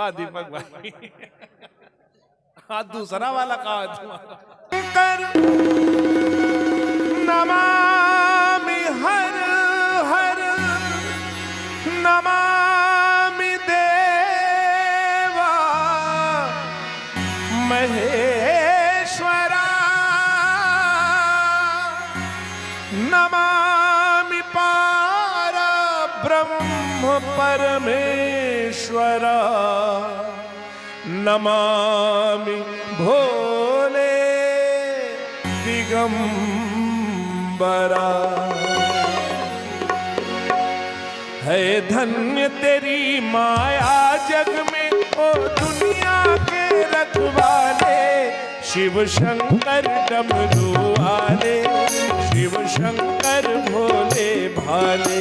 वाह दीपक भाई। हाँ दूसरा वाला कहा तुम्हारा। नमामि हर हर नमामि देवा महेश्वरा नमामि पार ब्रह्म परमेश्वरा नमामि भोले दिगंबरा। है धन्य तेरी माया जग में ओ दुनिया के रखवाले शिव शंकर डमरू वाले शिव शंकर भोले भाले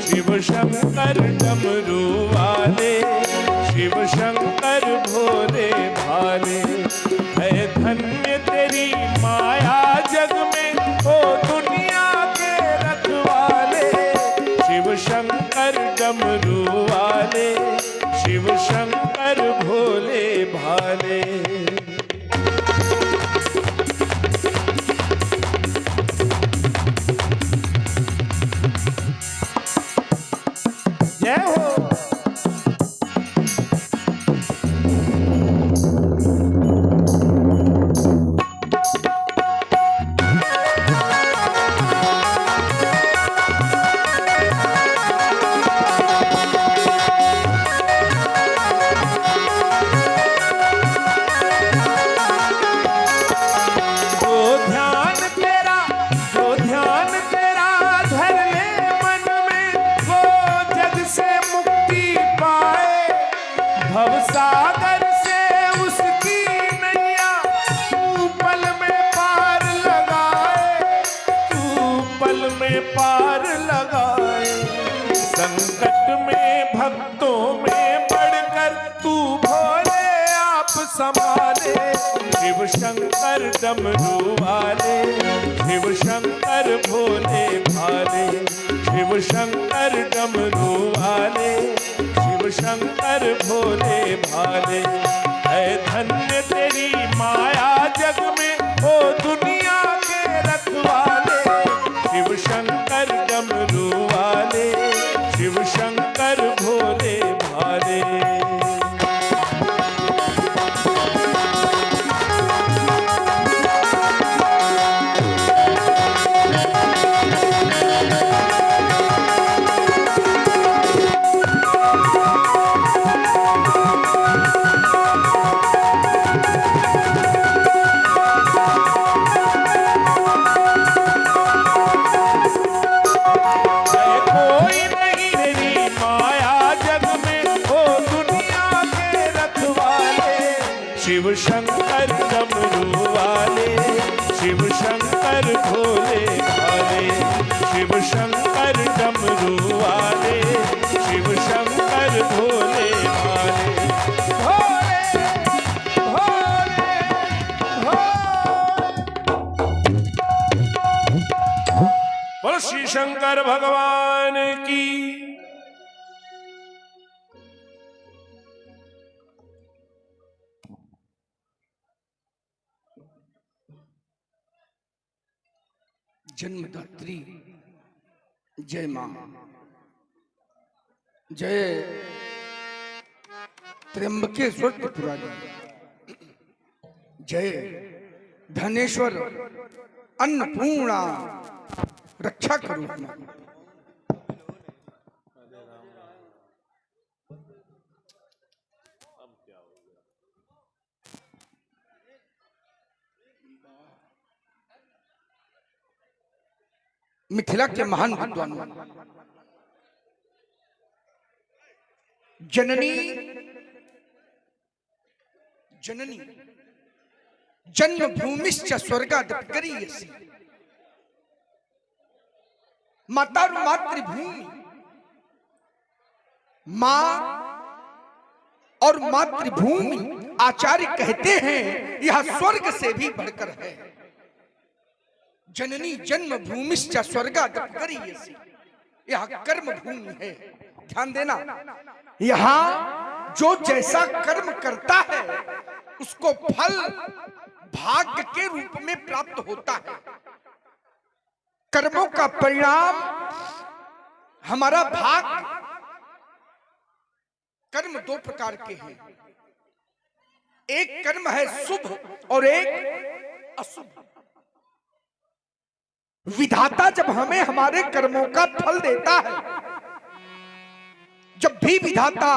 शिव शंकर डमरू वाले शिव शंकर भोले भाले। है धन्य तेरी माया जग में ओ दुनिया के रखवाले शिव शंकर डमरू वाले शिव शंकर भोले भाले। जय हो। भवसागर से उसकी नैया तू पल में पार लगाए तू पल में पार लगाए। संकट में भक्तों में बढ़कर तू भोले आप संभाले शिव शंकर डमरू वाले शिव शंकर भोले भाले शिव शंकर डमरू वाले शिव शंकर भोले भाले। है धन्य तेरी माया जग में ओ दुनिया के रखवाले शिव शंकर डमरू वाले शिव शंकर भोले भाले। शिव शंकर डमरू वाले शिव शंकर भोले भाले शिव शंकर डमरू वाले शिव शंकर भोले भाले। भोले भोले भोले बोलो श्री शंकर भगवान की। जन्मदात्री जय मां जय त्र्यंबकेश्वर त्रिपुरारी जय धनेश्वर अन्नपूर्णा रक्षा करो। मिथिला के महान विद्वान जननी जननी जन्मभूमिश्च स्वर्गादपि गरीयसी। माता और मातृभूमि मां और मातृभूमि आचार्य कहते हैं यह स्वर्ग से भी बढ़कर है। जननी जन्मभूमिश्च स्वर्गादपि गरीयसी, यह कर्म भूमि है। ध्यान देना, यहाँ जो जैसा कर्म करता है उसको फल भाग्य के रूप में प्राप्त होता है। कर्मों का परिणाम हमारा भाग्य। कर्म दो प्रकार के हैं, एक कर्म है शुभ और एक अशुभ। विधाता जब हमें हमारे कर्मों का फल देता है, जब भी विधाता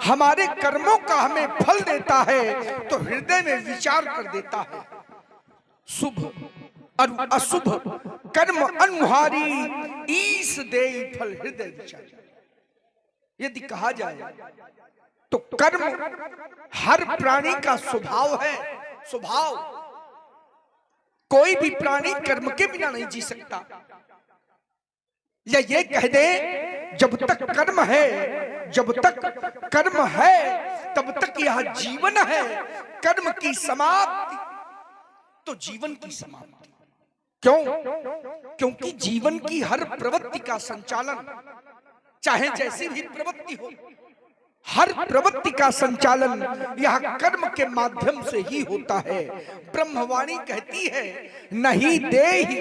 हमारे कर्मों का हमें फल देता है तो हृदय में विचार कर देता है, शुभ और अशुभ कर्म अनुहारी ईश दे फल हृदय विचार। यदि कहा जाए तो कर्म हर प्राणी का स्वभाव है। स्वभाव, कोई भी प्राणी कर्म के बिना नहीं जी सकता। या ये कह दे जब तक कर्म है, जब तक कर्म है तब तक यह जीवन है। कर्म की समाप्ति तो जीवन की समाप्ति। क्यों? क्योंकि जीवन की हर प्रवृत्ति का संचालन, चाहे जैसी भी प्रवृत्ति हो, हर प्रवृत्ति का संचालन यह कर्म के माध्यम से ही होता है। ब्रह्मवाणी कहती है, नहीं देहि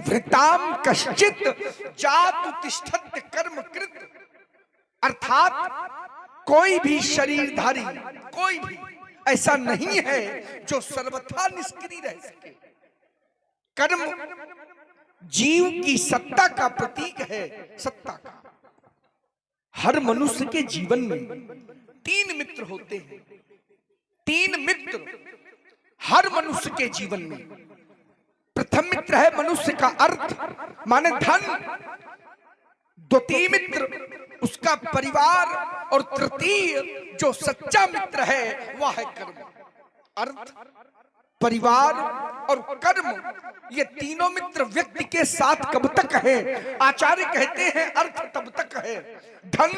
वृताम कश्चित जातु तिष्ठत् कर्म कृत। अर्थात कोई भी शरीरधारी, कोई भी ऐसा नहीं है जो सर्वथा निष्क्रिय रह सके। कर्म जीव की सत्ता का प्रतीक है, सत्ता का। हर मनुष्य के जीवन में तीन मित्र होते हैं, तीन मित्र हर मनुष्य के जीवन में। प्रथम मित्र है मनुष्य का अर्थ माने धन, द्वितीय मित्र उसका परिवार, और तृतीय जो सच्चा मित्र है वह है कर्म। अर्थ, परिवार और कर्म, ये तीनों मित्र व्यक्ति के साथ कब तक है? आचार्य कहते हैं अर्थ तब तक है, धन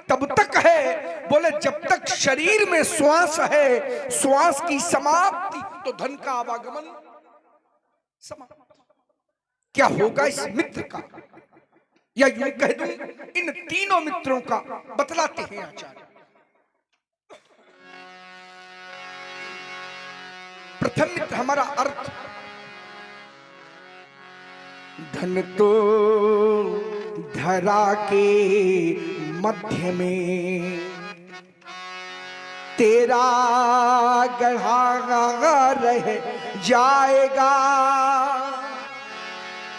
तब तक है, बोले जब तक शरीर में श्वास है, श्वास की समाप्ति तो धन का आवागमन समाप्त। क्या होगा इस मित्र का? या यूं कह दूं इन तीनों मित्रों का बतलाते हैं आचार्य। प्रथम मित्र हमारा अर्थ, धन तो धरा के मध्य में तेरा गढ़ा रह जाएगा,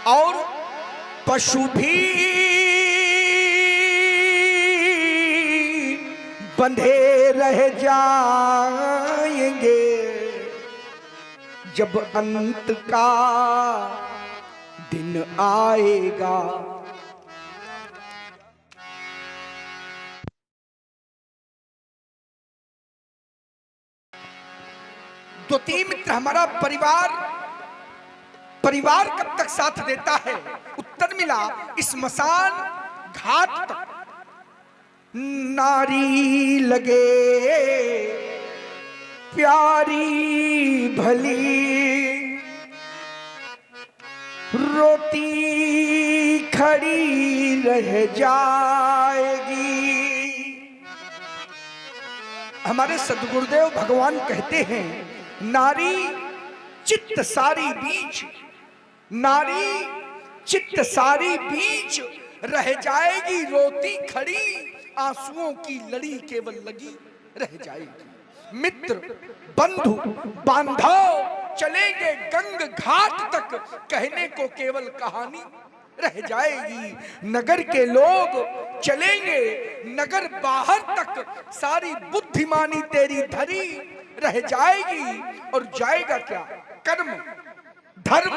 और पशु भी बंधे रह जाएंगे जब अंत का दिन आएगा। द्वितीय मित्र हमारा परिवार। परिवार कब तक साथ देता है? उत्तर मिला स्मशान घाट तक। नारी लगे प्यारी भली, रोती खड़ी रह जाएगी। हमारे सद्गुरुदेव भगवान कहते हैं, नारी चित्त सारी बीच, नारी चित्त सारी बीच रह जाएगी, रोती खड़ी आंसुओं की लड़ी केवल लगी रह जाएगी। मित्र बंधु बांधव चलेंगे गंग घाट तक, कहने को केवल कहानी रह जाएगी। नगर के लोग चलेंगे नगर बाहर तक, सारी बुद्धिमानी तेरी धरी रह जाएगी। और जाएगा क्या? कर्म धर्म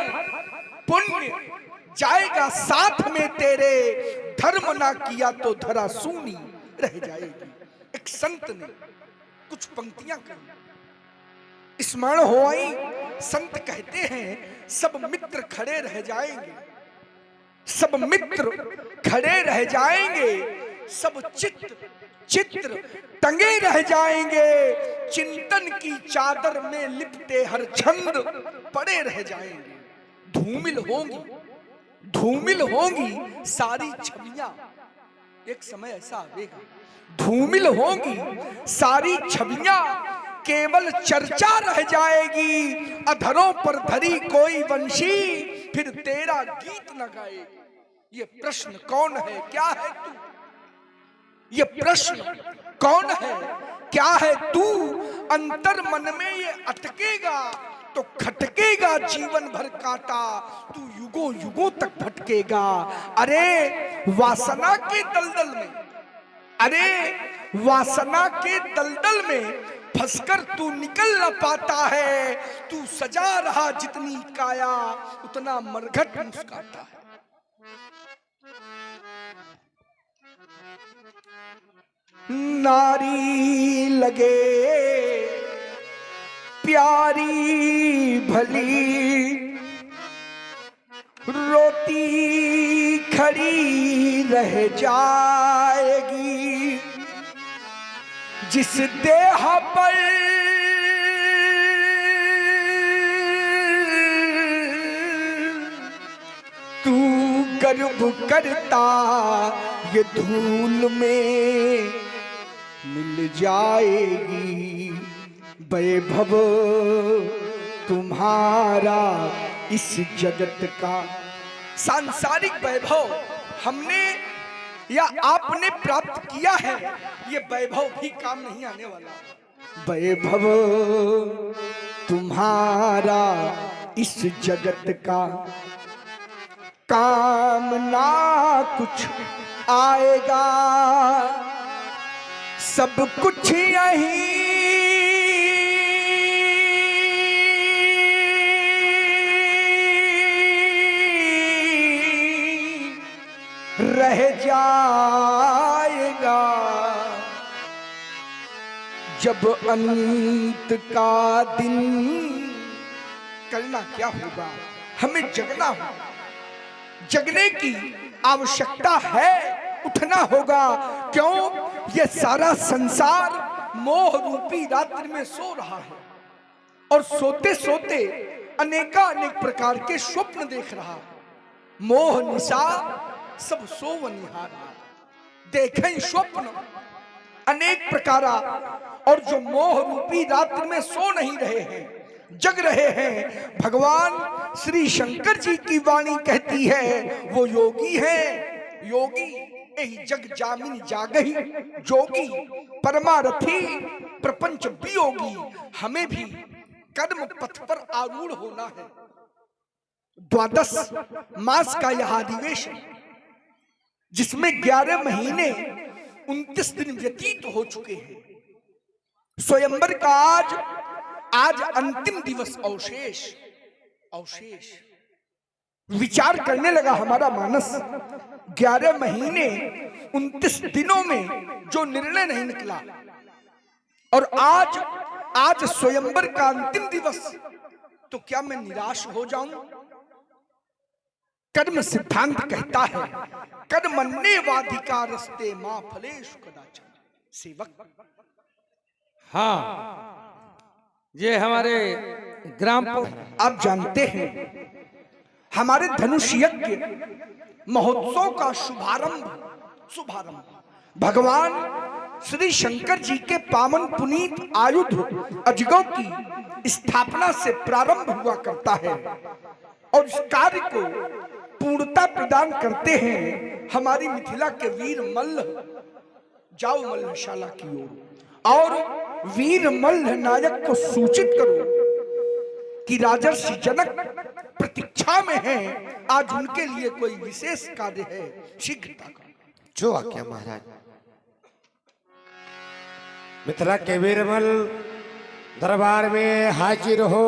पुण्य जाएगा साथ में तेरे, धर्म ना किया तो धरा सूनी रह जाएगी। एक संत ने कुछ पंक्तियां कही, स्मरण हो आई। संत कहते हैं, सब मित्र खड़े रह जाएंगे, सब मित्र खड़े रह जाएंगे, सब चित्र टंगे रह जाएंगे, चिंतन की चादर में लिपटे हर छंद पड़े रह जाएंगे। धूमिल होंगी सारी छवियां। एक समय ऐसा आएगा, धूमिल होंगी सारी छवियां, केवल चर्चा रह जाएगी। अधरों पर धरी कोई वंशी, फिर तेरा गीत न गाएगी। ये प्रश्न कौन है, क्या है तू? ये प्रश्न कौन है, क्या है तू? अंतर मन में ये अटकेगा तो खटकेगा जीवन भर काटा, तू युगों युगों तक भटकेगा। अरे वासना के दलदल में, अरे वासना के दलदल में फंसकर तू निकल न पाता है। तू सजा रहा जितनी काया, उतना मरघट मुस्काता है। नारी लगे प्यारी भली, रोती खड़ी रह जाएगी। जिस देह पर तू गर्व करता, ये धूल में मिल जाएगी। वैभव तुम्हारा इस जगत का, सांसारिक वैभव हमने या आपने प्राप्त किया है, ये वैभव भी काम नहीं आने वाला। वैभव तुम्हारा इस जगत का, काम ना कुछ आएगा। सब कुछ यही रह जाएगा। जब अंत का दिन, करना क्या होगा? हमें जगना होगा। जगने की आवश्यकता है, उठना होगा। क्यों? ये सारा संसार मोह रूपी रात्रि में सो रहा है और सोते सोते अनेकानेक प्रकार के स्वप्न देख रहा है। मोह निशा सब सोवनिहार, देखें स्वप्न अनेक प्रकार, और जो मोह रूपी रात्रि में सो नहीं रहे हैं, जग रहे हैं। भगवान श्री शंकर जी की वाणी कहती है, वो योगी है। योगी यही जग जामिन जागही, जोगी परमारथी प्रपंच वियोगी। हमें भी कर्म पथ पर आरूढ़ होना है। 12 मास का यह अधिवेशन, जिसमें 11 महीने 29 दिन व्यतीत हो चुके हैं। स्वयंवर का आज अंतिम दिवस अवशेष। विचार करने लगा हमारा मानस। 11 महीने 29 दिनों में जो निर्णय नहीं निकला, और आज स्वयंवर का अंतिम दिवस, तो क्या मैं निराश हो जाऊं? कर्म सिद्धांत कहता है, कर्मण्ये वाधिकारस्ते मां फलेषु कदाचन। सेवक, हाँ, ये हमारे ग्राम, आप जानते हैं हमारे धनुष यज्ञ महोत्सव का शुभारंभ भगवान श्री शंकर जी के पावन पुनीत आयुध अजगौ की स्थापना से प्रारंभ हुआ करता है, और इस कार्य को पूर्णता प्रदान करते हैं हमारी मिथिला के वीर मल्ल। जाओ मल्लशाला की ओर और वीर मल्ल नायक को सूचित करो कि राजर्षि जनक प्रतीक्षा में हैं। आज उनके लिए कोई विशेष कार्य है, शीघ्रता का। जो आज्ञा महाराज। मिथिला के वीरमल दरबार में हाजिर हो।